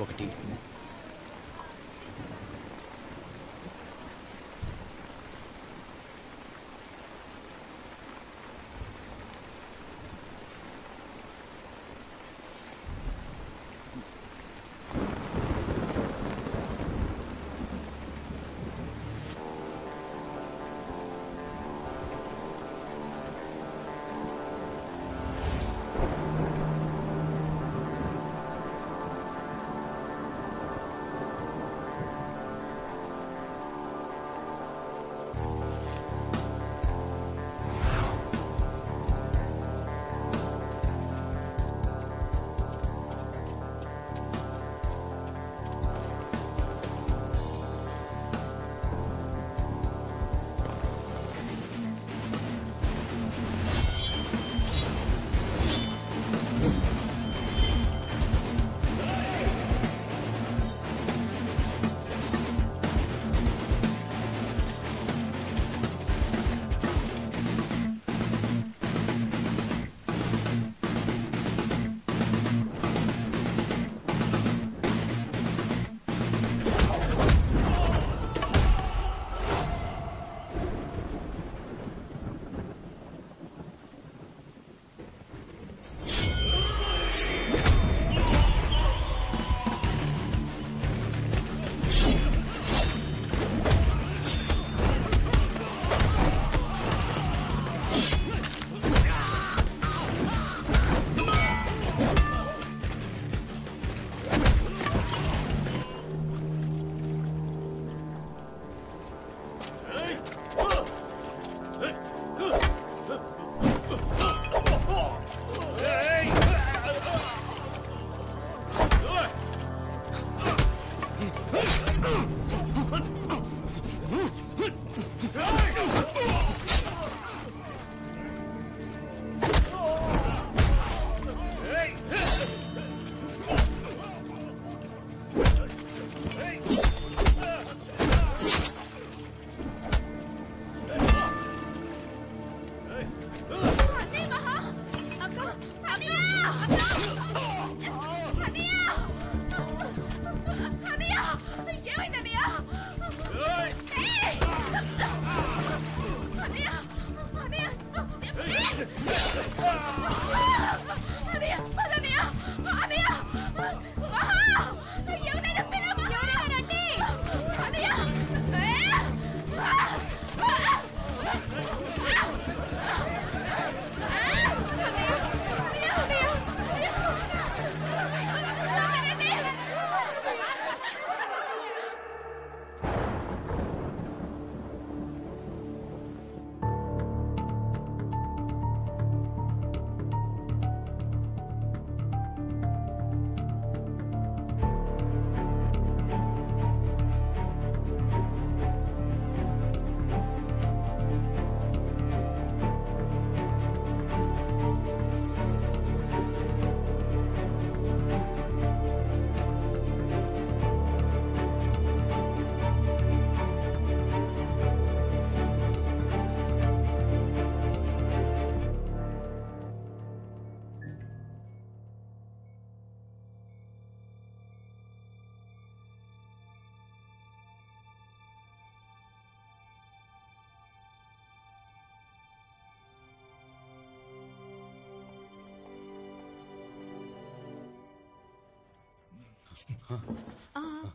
ఒకటి.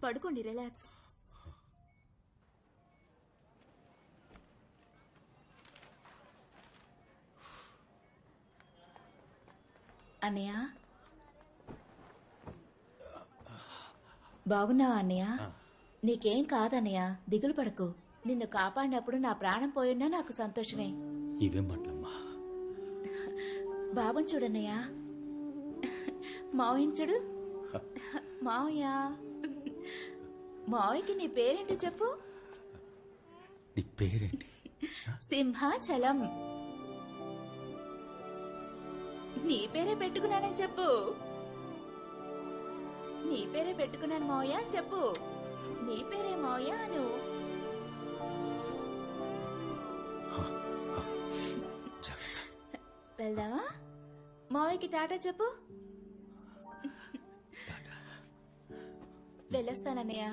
పడుకోండి, రిలాక్స్. అన్నయ్య, బాగున్నావా అన్నయ్య? నీకేం కాదన్నయ్య, దిగులు పడకు. నిన్ను కాపాడినప్పుడు నా ప్రాణం పోయినా నాకు సంతోషమే. ఇవేం మాటలమ్మా? బాబుని చూడన్నయ్య, మావయ్యని చూడు. మావయ్య, మావయ్యకి నీ పేరేంటో చెప్పు. నీ పేరేంటి? సింహాచలం. నీ పేరే పెట్టుకున్నానని చెప్పు. నీ పేరే పెట్టుకున్నాను మావయ్య అని చెప్పు. నీ పేరే మావయ్య అను. వెళ్దామా? మావయ్యకి టాటా చెప్పు. వెళ్ళొస్తానన్నయ్య.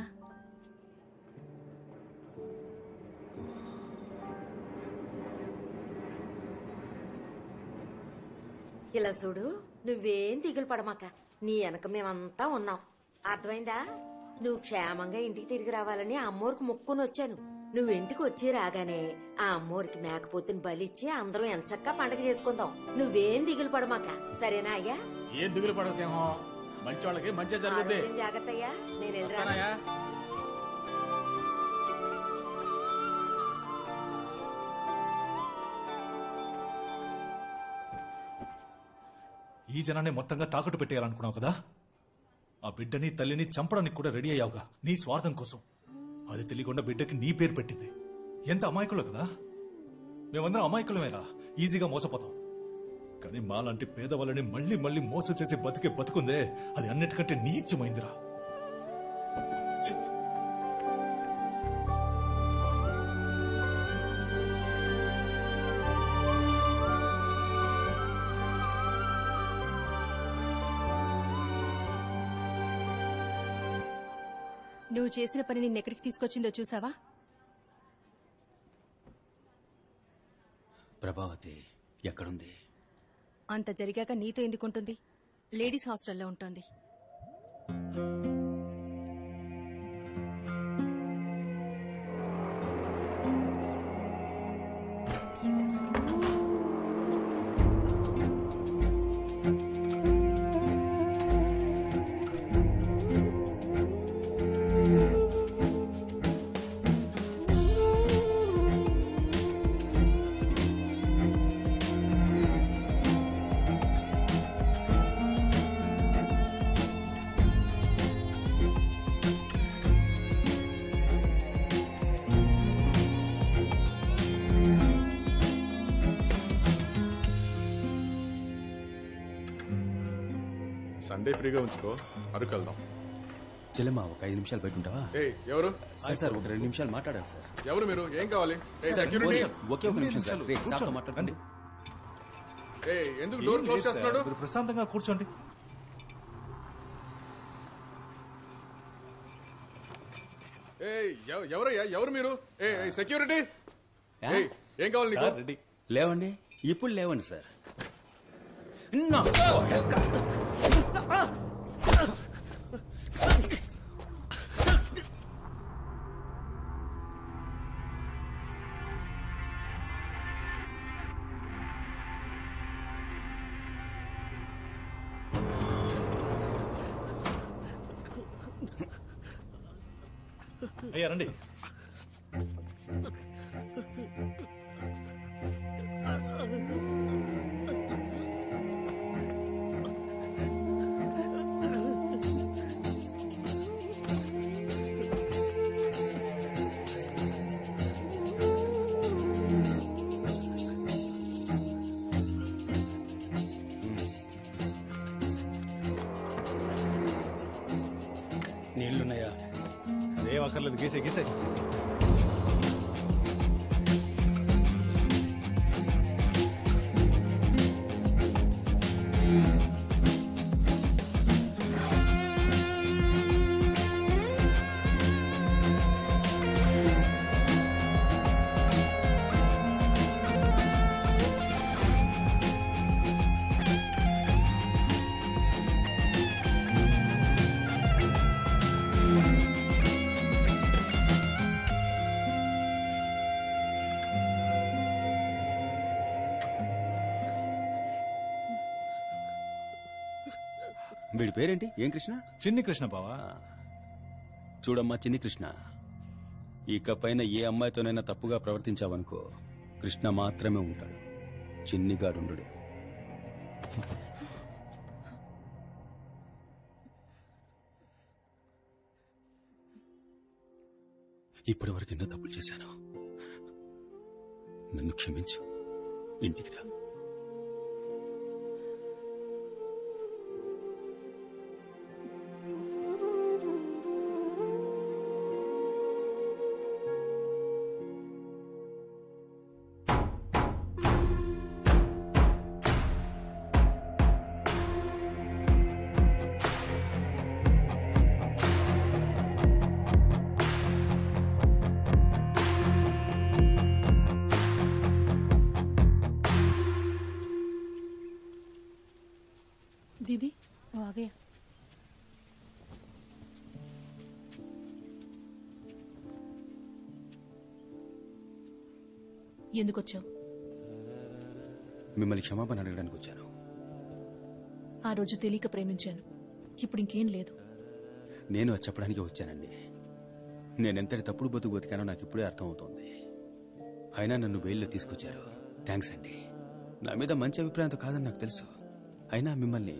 ఇలా చూడు, నువ్వేం దిగులు పడమాక. నీ వెనక మేమంతా ఉన్నాం, అర్థమైందా? నువ్వు క్షేమంగా ఇంటికి తిరిగి రావాలని ఆ అమ్మోరికి మొక్కుని వచ్చాను. నువ్వు ఇంటికి వచ్చి రాగానే ఆ అమ్మోరికి మేకపోతుని బలిచ్చి అందరం ఎంచక్కా పండగ చేసుకుందాం. నువ్వేం దిగులు పడమాక, సరేనా అయ్యా? ఏం దిగులు పడక సింహం, మంచి వాళ్ళకి మంచి జరుగుతుంది. జాగ్రత్త అయ్యా, నేను వెళ్ళరా. ఈ జనాన్ని మొత్తంగా తాకట్టు పెట్టేయాలనుకున్నావు కదా? ఆ బిడ్డని తల్లిని చంపడానికి కూడా రెడీ అయ్యావుగా నీ స్వార్థం కోసం. అది తెలియకుండా బిడ్డకి నీ పేరు పెట్టింది. ఎంత అమాయకులు కదా. మేమందరం అమాయకులమేరా, ఈజీగా మోసపోతాం. కానీ మాలాంటి పేదవాళ్ళని మళ్ళీ మళ్ళీ మోసం చేసి బతికే బతుకుందే, అది అన్నిటికంటే నీచమైందిరా. నువ్వు చేసిన పని నిన్నెక్కడికి తీసుకొచ్చిందో చూసావా? ప్రభావతి ఎక్కడుంది? అంత జరిగాక నీతో ఎందుకుంటుంది? లేడీస్ హాస్టల్లో ఉంటుంది. సండే ఫ్రీగా ఉంచుకో, అరకు వెళ్దాం. చెల్లెమ్మా ఒక 5 నిమిషాలు బయట ఉంటావా? ఎవరు సార్ ఒక 2 నిమిషాలు మాట్లాడాలి సార్. ఎవరు మీరు? ఏం కావాలి? ఒకే ఒక నిమిషం సార్, సార్తో మాట్లాడండి. ఎందుకు డోర్ క్లోజ్ చేస్తున్నాడు? ప్రశాంతంగా కూర్చోండి. ఎవరయ్యా, ఎవరు మీరు? సెక్యూరిటీ, ఏం కావాలి నీకు? లేవండి, ఇప్పుడు లేవండి సార్. అయ్యా రండి. నీళ్లున్నాయా? ఏం అక్కర్లేదు, గీసే గీసే. వీడి పేరేంటి? ఏం కృష్ణ? చిన్ని కృష్ణ బావా. చూడమ్మా చిన్ని కృష్ణ, ఇకపైన ఏ అమ్మాయితోనైనా తప్పుగా ప్రవర్తించావనుకో, కృష్ణ మాత్రమే ఉంటాడు, చిన్నిగాడుండు. ఇప్పటి వరకు ఎన్నో తప్పులు చేశాను, నన్ను క్షమించు, ఇంటికి రా. वो आ गया। ఎందుకొచ్చావు? మిమ్మల్ని క్షమాపణ అడగడానికి వచ్చాను. ఆ రోజు తెలియక ప్రేమించాను, ఇప్పుడు ఇంకేం లేదు. నేను అది చెప్పడానికి వచ్చానండి. నేనెంతటి తప్పుడు బతుకు బతికానో నాకు ఇప్పుడే అర్థమవుతోంది. అయినా నన్ను బెయిల్లో తీసుకొచ్చారు. థ్యాంక్స్ అండి. నా మీద మంచి అభిప్రాయంతో కాదని నాకు తెలుసు. అయినా మిమ్మల్ని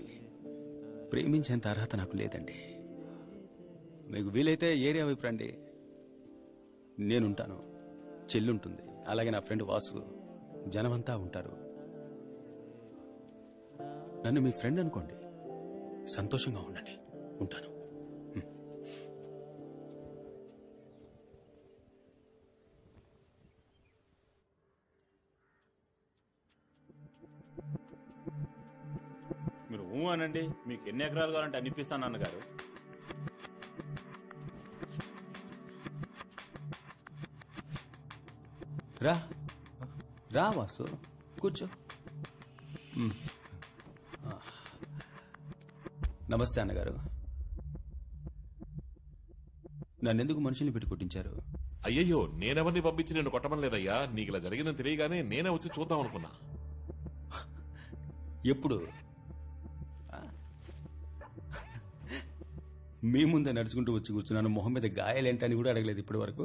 ప్రేమించేంత అర్హత నాకు లేదండి. మీకు వీలైతే ఏరియా వైపు రండి, నేనుంటాను. చెల్లుంటుంది, అలాగే నా ఫ్రెండ్ వాసు, జనమంతా ఉంటారు. నన్ను మీ ఫ్రెండ్ అనుకోండి, సంతోషంగా ఉండండి. ఉంటాను. మీరు అనండి, మీకు ఎన్ని ఎకరాలు కావాలంటే అనిపిస్తాను అన్నగారు. రా రా వాసు, కూర్చో. నమస్తే అన్నగారు. నన్నెందుకు మనుషుల్ని పెట్టి కొట్టించారు? అయ్యయ్యో, నేనెవరిని పంపించి నేను కొట్టమని లేదయ్యా. నీకు ఇలా జరిగిందని తెలియగానే నేనే వచ్చి చూద్దాం అనుకున్నా. ఎప్పుడు? మీ ముందే నడుచుకుంటూ వచ్చి కూర్చున్నాను. మొహం మీద గాయాలేంటని కూడా అడగలేదు ఇప్పటి వరకు.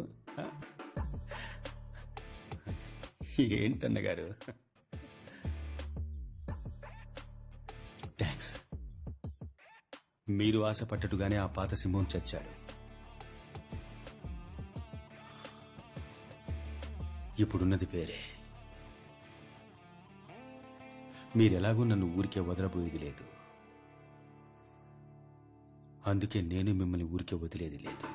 ఏంటన్నగారు? థ్యాంక్స్. మీరు ఆశపట్టట్టుగానే ఆ పాత సింహం చచ్చాడు. ఇప్పుడున్నది వేరే. మీరెలాగూ నన్ను ఊరికే వదలబోయేది లేదు. అందుకే నేను మిమ్మల్ని ఊరికే వదిలేది లేదు.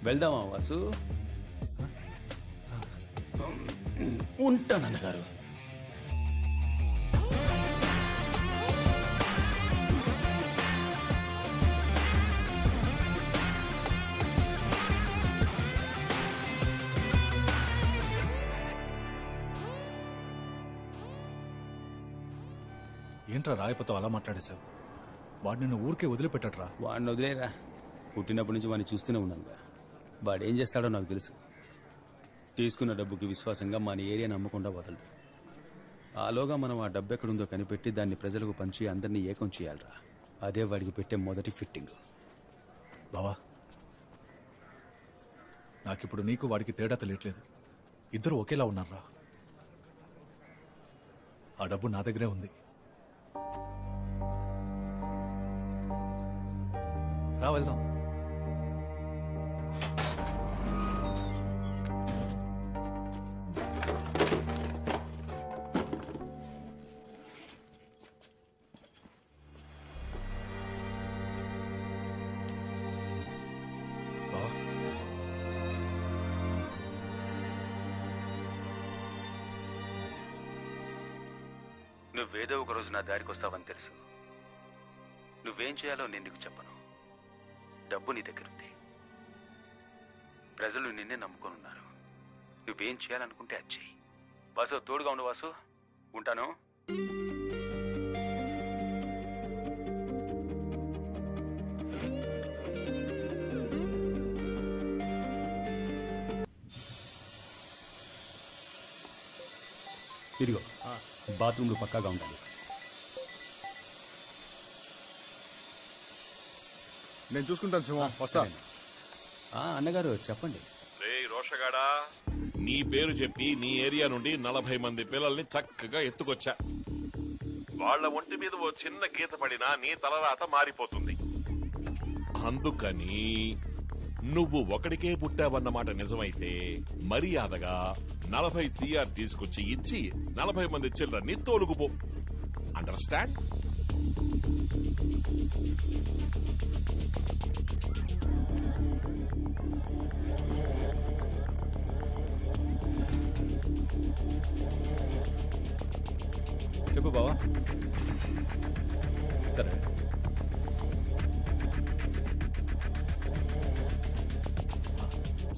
వెళ్దామా వాసు? ఉంటానన్నగారు. ఏంట్రా రాయపతో అలా మాట్లాడేశావు? వాడు నిన్ను ఊరికే వదిలిపెట్టట్రా. వాడిని వదిలేరా, పుట్టినప్పటి నుంచి వాడిని చూస్తూనే ఉన్నానుగా. వాడేం చేస్తాడో నాకు తెలుసు. తీసుకున్న డబ్బుకి విశ్వాసంగా మన ఏరియాని అమ్మకుండా వదలడు. ఆలోగా మనం ఆ డబ్బు ఎక్కడుందో కనిపెట్టి దాన్ని ప్రజలకు పంచి అందరినీ ఏకం చేయాలరా. అదే వాడికి పెట్టే మొదటి ఫిట్టింగ్. బావా, నాకిప్పుడు నీకు వాడికి తేడా తెలియట్లేదు. ఇద్దరు ఒకేలా ఉన్నారా. ఆ డబ్బు నా దగ్గరే ఉంది. రా వెళ్దాం. నువ్వేదో ఒక రోజు నా దారికి వస్తావని తెలుసు. నువ్వేం చేయాలో నేను నీకు చెప్పను. డబ్బు నీ దగ్గరుంది. ప్రజలు నిన్నే నమ్ముకొనున్నారు. నువ్వేం చేయాలనుకుంటే అది చెయ్యి. వాసు, తోడుగా ఉండు వాసు. ఉంటాను. ఇదిగో, బాత్రూంలు పక్కాగా ఉండాలి. నేను చూసుకుంటాను సింహం, వస్తా. అన్నగారు చెప్పండి. రేయ్ రోషగాడా, నీ పేరు చెప్పి నీ ఏరియా నుండి 40 మంది పిల్లల్ని చక్కగా ఎత్తుకొచ్చా. వాళ్ల ఒంటి మీద ఓ చిన్న గీత పడినా నీ తలరాత మారిపోతుంది. అందుకని నువ్వు ఒకడికే పుట్టావన్నమాట నిజమైతే మర్యాదగా 40 CR తీసుకొచ్చి ఇచ్చి 40 మంది చిల్డ్రన్ని తోలుకుపో. అండర్స్టాండ్? చెప్పు బావా. సరే,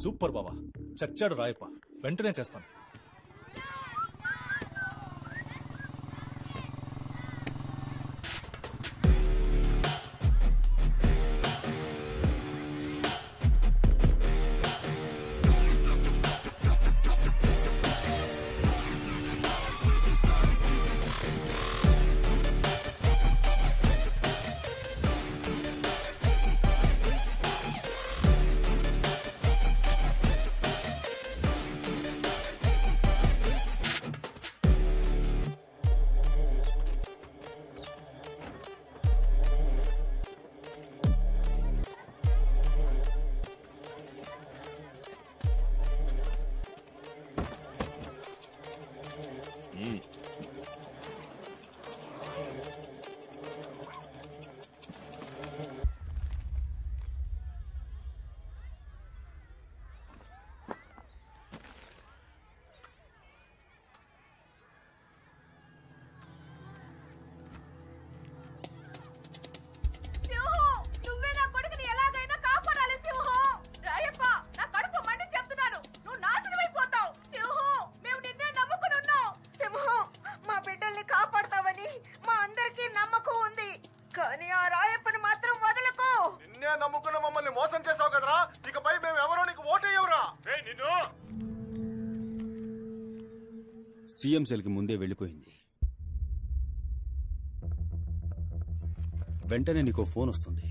సూపర్ బావా. చచ్చాడు రాయప్ప. వెంటనే చేస్తాను. సీఎం సెల్కి ముందే వెళ్ళిపోయింది. వెంటనే నీకో ఫోన్ వస్తుంది.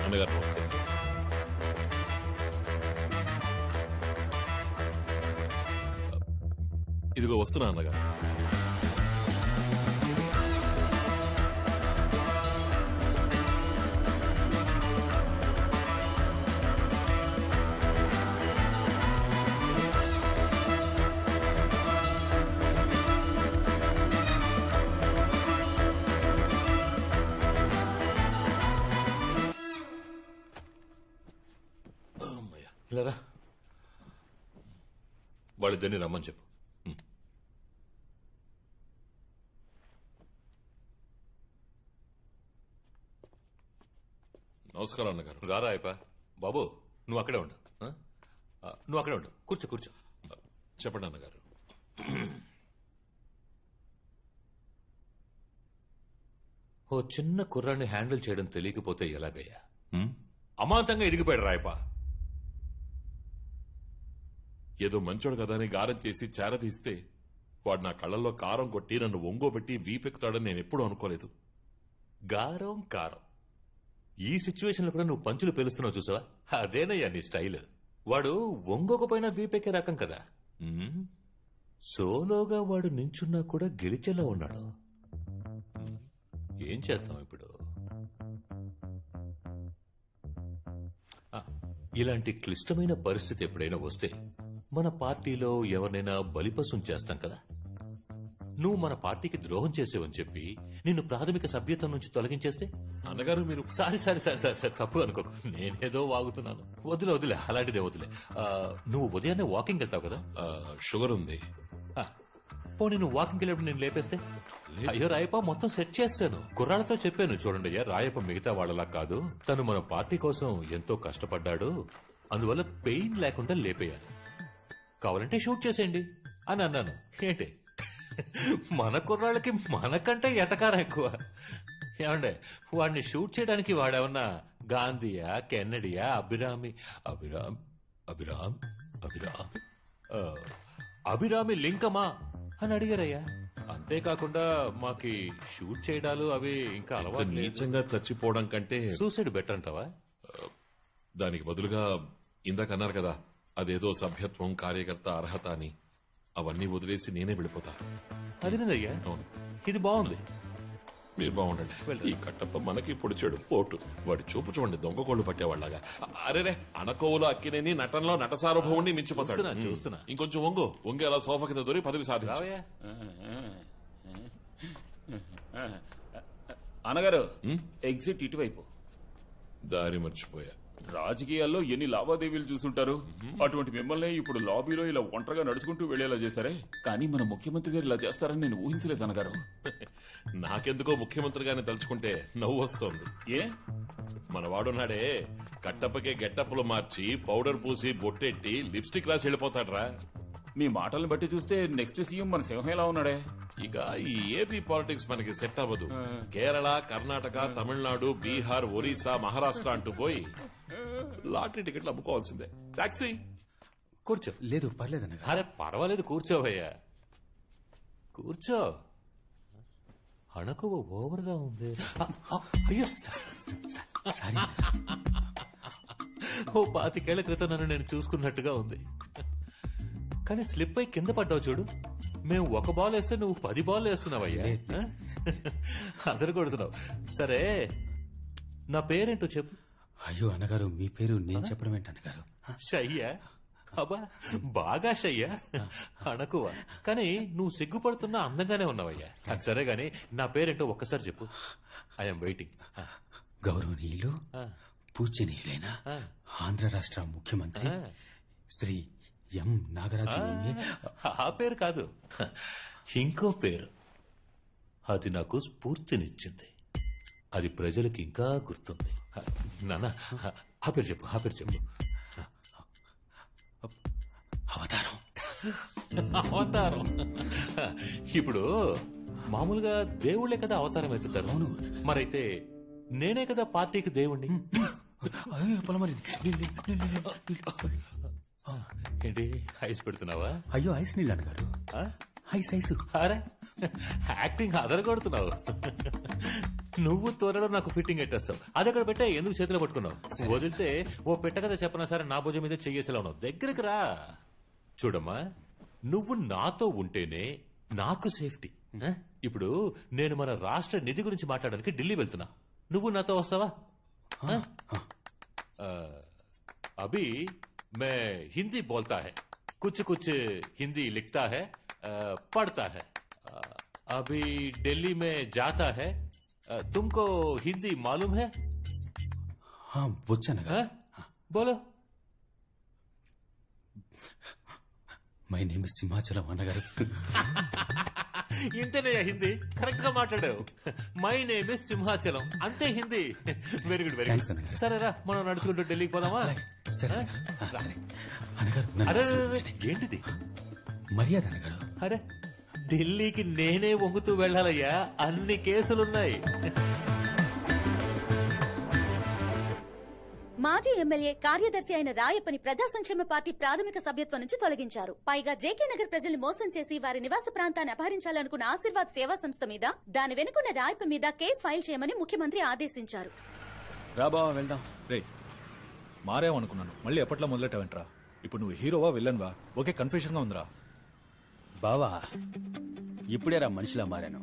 అన్నగారు వస్తే ఇదిగో వస్తున్నా అన్నగారు. ఇలా వాళ్ళిద్దరిని రమ్మని చెప్పు. నమస్కారం అన్నగారు. రారా అయిపా. బాబు నువ్వు అక్కడే ఉండు. నువ్వు అక్కడే ఉండు. కూర్చో కూర్చో. చెప్పండి అన్నగారు. ఓ చిన్న కుర్రాన్ని హ్యాండిల్ చేయడం తెలియకపోతే ఎలాగయ్యా? అమాంతంగా ఎదిగిపోయాడు రాయపా. ఏదో మంచోడు కదా అని గారం చేసి చేరదీస్తే వాడు నా కళ్ళల్లో కారం కొట్టి నన్ను ఒంగోబెట్టి వీపెక్కుతాడని నేను ఎప్పుడూ అనుకోలేదు. గారం కారం ఈ సిచ్యువేషన్ లో కూడా నువ్వు పంచులు పేలుస్తున్నావు చూసావా? అదేనయ్యా నీ స్టైల్. వాడు ఒంగోకపోయినా వీపెక్కే రకం కదా. సోలోగా వాడు నించున్నా కూడా గెలిచేలా ఉన్నాడు. ఏం చేద్దాం ఇప్పుడు? ఇలాంటి క్లిష్టమైన పరిస్థితి ఎప్పుడైనా వస్తే మన పార్టీలో ఎవరినైనా బలిపశం చేస్తాం కదా. నువ్వు మన పార్టీకి ద్రోహం చేసేవని చెప్పి నిన్ను ప్రాథమిక సభ్యత్వం నుంచి తొలగించేస్తే? అన్నగారు మీరు sorry sorry sorry sorry sir తప్పు అనుకో. నేనేదో వాగుతున్నాను. వదిలే అలాంటిదే వదిలే. నువ్వు ఉదయాన్నే వాకింగ్ వెళ్తావు కదా? షుగర్ ఉంది. పోనీ నువ్వు వాకింగ్ వెళ్ళేప్పుడు నేను లేపేస్తే? అయ్యో రాయప్ప మొత్తం సెట్ చేస్తాను. కుర్రాళ్ళతో చెప్పాను, చూడండి అయ్యా రాయప్ప మిగతా వాళ్ళలా కాదు, తను మన పార్టీ కోసం ఎంతో కష్టపడ్డాడు, అందువల్ల పెయిన్ లేకుండా లేపేయాలి, కావాలంటే షూట్ చేసేయండి అని అన్నాను. ఏంటి మన కుర్రాళ్ళకి మనకంటే ఎటకారం ఎక్కువ. ఏమండే వాడిని షూట్ చేయడానికి వాడేమన్నా గాంధీయా, కెన్నడియా, అభిరామి లింకమా అని అడిగారయ్యా. అంతేకాకుండా మాకి షూట్ చేయడాలు అవి ఇంకా అలవాటు. నీచంగా చచ్చిపోవడం కంటే సూసైడ్ బెటర్ అంటావా? దానికి బదులుగా ఇందాక అన్నారు కదా అదేదో సభ్యత్వం, కార్యకర్త అర్హత అని, అవన్నీ వదిలేసి నేనే వెళ్ళిపోతా. అదేనయ్యా, ఇది బాగుంది. మీరు బాగుండండి. ఈ కట్టప్ప మనకి ఇప్పుడు చెడు పోటు. వాడి చూపు చూడండి, దొంగ కోళ్లు పట్టేవాళ్ళగా. అరేరే అనకోవులు అక్కినేని నటనలో నట సార్వభౌముని మించిపోతాడు. చూస్తున్నా. ఇంకొంచెం వంగి అలా సోఫా కింద దొరి పదవి సాధించు. అనగారు ఎగ్జిట్ ఇటువైపు. దారి మర్చిపోయా. రాజకీయాల్లో ఎన్ని లావాదేవీలు చూసుంటారు. అటువంటి మిమ్మల్ని ఇప్పుడు లాబీలో ఇలా ఒంటరిగా నడుచుకుంటూ వెళ్లేలా చేశారే. కానీ మన ముఖ్యమంత్రి గారు ఇలా చేస్తారని నేను ఊహించలేదు అనగారు. నాకెందుకో ముఖ్యమంత్రి గారిని తలుచుకుంటే నవ్వు వస్తోంది. ఏ మన వాడున్నాడే కట్టప్పకే గెట్టప్పులు మార్చి పౌడర్ పూసి బొట్టెట్టి లిప్స్టిక్ రాసి వెళ్ళిపోతాడ్రా. మీ మాటలను బట్టి చూస్తే నెక్స్ట్ సీఎం మన సింహం ఎలా ఉన్నాడే. ఇక ఈ ఏపీ పాలిటిక్స్ మనకి సెట్ అవ్వదు. కేరళ, కర్ణాటక, తమిళనాడు, బీహార్, ఒరిస్సా, మహారాష్ట్ర అంటూ పోయి లాటరీ టికెట్లు అమ్ముకోవాల్సిందే. టాక్సీ కూర్చో. లేదు పర్లేదు. అరే పర్వాలేదు, కూర్చోవయ్యా కూర్చో. అణకువ ఓవర్గా ఉంది. అయ్యో సారీ. ఓ 25 ఏళ్ల క్రితం నన్ను నేను చూసుకున్నట్టుగా ఉంది. కానీ స్లిప్ అయి కింద పడ్డావు చూడు. మేము 1 బాల్ వేస్తే నువ్వు 10 బాల్ వేస్తున్నావయ్యా. అందరు కొడుతున్నావు. సరే నా పేరేంటో చెప్పు. అయ్యో అన్నగారు, మీ పేరు నేను చెప్పడం ఏంటన్నగారు? షయ్యా? అబ్బా బాగా షయ్యా. అనకువ. కానీ నువ్వు సిగ్గుపడుతున్నా అందంగానే ఉన్నావయ్యా. అది సరే గాని నా పేరేంటో ఒక్కసారి చెప్పు. I'm waiting. గౌరవనీయులు, పూజ్యనీయులైన ఆంధ్ర రాష్ట్ర ముఖ్యమంత్రి శ్రీ ఎం నాగరాజు. ఆ పేరు కాదు, ఇంకో పేరు. అది నాకు స్ఫూర్తినిచ్చింది. అది ప్రజలకు ఇంకా గుర్తుంది. నాన్న ఆ పేరు చెప్పు. ఆ పేరు చెప్పు. అవతారం. అవతారం. ఇప్పుడు మామూలుగా దేవుళ్లే కదా అవతారం ఎత్తుతారు. అవును. మరైతే నేనే కదా పార్టీకి దేవుణ్ణి. ఏంటి ఐస్ పెడుతున్నావా? అయ్యో ఐస్ నీళ్ళు అన్నగారు. Ice ice. అరే యాక్టింగ్ అదరగొడుతున్నావు. నువ్వు త్వరలో నాకు ఫిట్టింగ్ ఎట్టేస్తావు. అది అక్కడ పెట్టా, ఎందుకు చేతిలో పట్టుకున్నావు? వదిలితే ఓ పెట్ట కదా చెప్పనా సరే నా భుజం మీద చెయ్యేసేలా ఉన్నావు. దగ్గరికి రా. చూడమ్మా, నువ్వు నాతో ఉంటేనే నాకు సేఫ్టీ. ఇప్పుడు నేను మన రాష్ట్ర నిధి గురించి మాట్లాడడానికి ఢిల్లీ వెళ్తున్నా. నువ్వు నాతో వస్తావా? అభి మే హిందీ బోల్తా హై, కుछ कुछ हिंदी लिखता है, पढ़ता है. अभी दिल्ली में जाता है. तुमको हिंदी मालूम है? వచ్చానగా. बोलो. మై నేమ్ సింహాచలం అన్నగారు. ఇంతేనే హిందీ కరెక్ట్ గా మాట్లాడావు. మై నేమ్ ఇస్ సింహాచలం, అంతే Hindi. Very good, very Thanks, good. అన్నగారు. సరేరా మనం నడుచుకుంటూ ఢిల్లీకి పోదామా? సరే సరే అన్నగారు. నన్ను అరే ఆశీర్వదించండి. ఏంటిది? మర్యాద అన్నగారు. అరే ఢిల్లీకి నేనే వంగుతూ వెళ్ళాలయ్యా, అన్ని కేసులున్నాయి. మాజీ ఎమ్మెల్యే కార్యదర్శి అయిన రాయప్పని ప్రజా సంక్షేమ పార్టీ ప్రాథమిక సభ్యత్వం నుంచి తొలగించారు. పైగా జేకే నగర్ ప్రజల్ని మోసం చేసి వారి నివాస ప్రాంతాన్ని అపహరించాలనుకున్న ఆశీర్వాద్ సేవా సంస్థ మీద, దాని వెనుకున్న రాయప్ప మీద కేసు ఫైల్ చేయమని ముఖ్యమంత్రి ఆదేశించారు. రాబా వెళ్దాం. రే మారేమనుకున్నాను, మళ్ళీ ఎప్పట్లో మొదలెట్టావేంట్రా? ఇప్పుడు నువ్వు హీరోవా విల్లన్వా? ఓకే, కన్ఫ్యూజన్ గా ఉందిరా. బావా ఇప్పుడేరా మనిషిలా మారాను.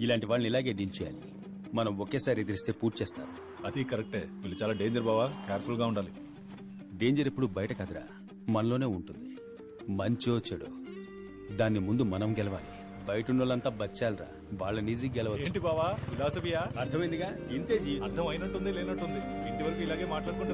ఇలాంటి వాళ్ళని ఇలాగే డీల్ చేయాలి. మనం ఒకేసారి ఎదిరిస్తే పూర్తి చేస్తారు. అది కరెక్టే. వీళ్ళు చాలా డేంజర్ బావా, కేర్ఫుల్ గా ఉండాలి. డేంజర్ ఎప్పుడు బయట కాదురా, మనలోనే ఉంటుంది. మంచో చెడు దాన్ని ముందు మనం గెలవాలి. బయట ఉన్న వాళ్ళంతా బచ్చాలరా, వాళ్ళని ఈజీ గెలవచ్చు. ఏంటి బావా ఫిలాసఫియా? అర్థమైందిగా? ఇంతే అర్థం అయినట్టుంది లేనట్టుంది. ఇంటి వరకు ఇలాగే మాట్లాడుకుంటున్నా.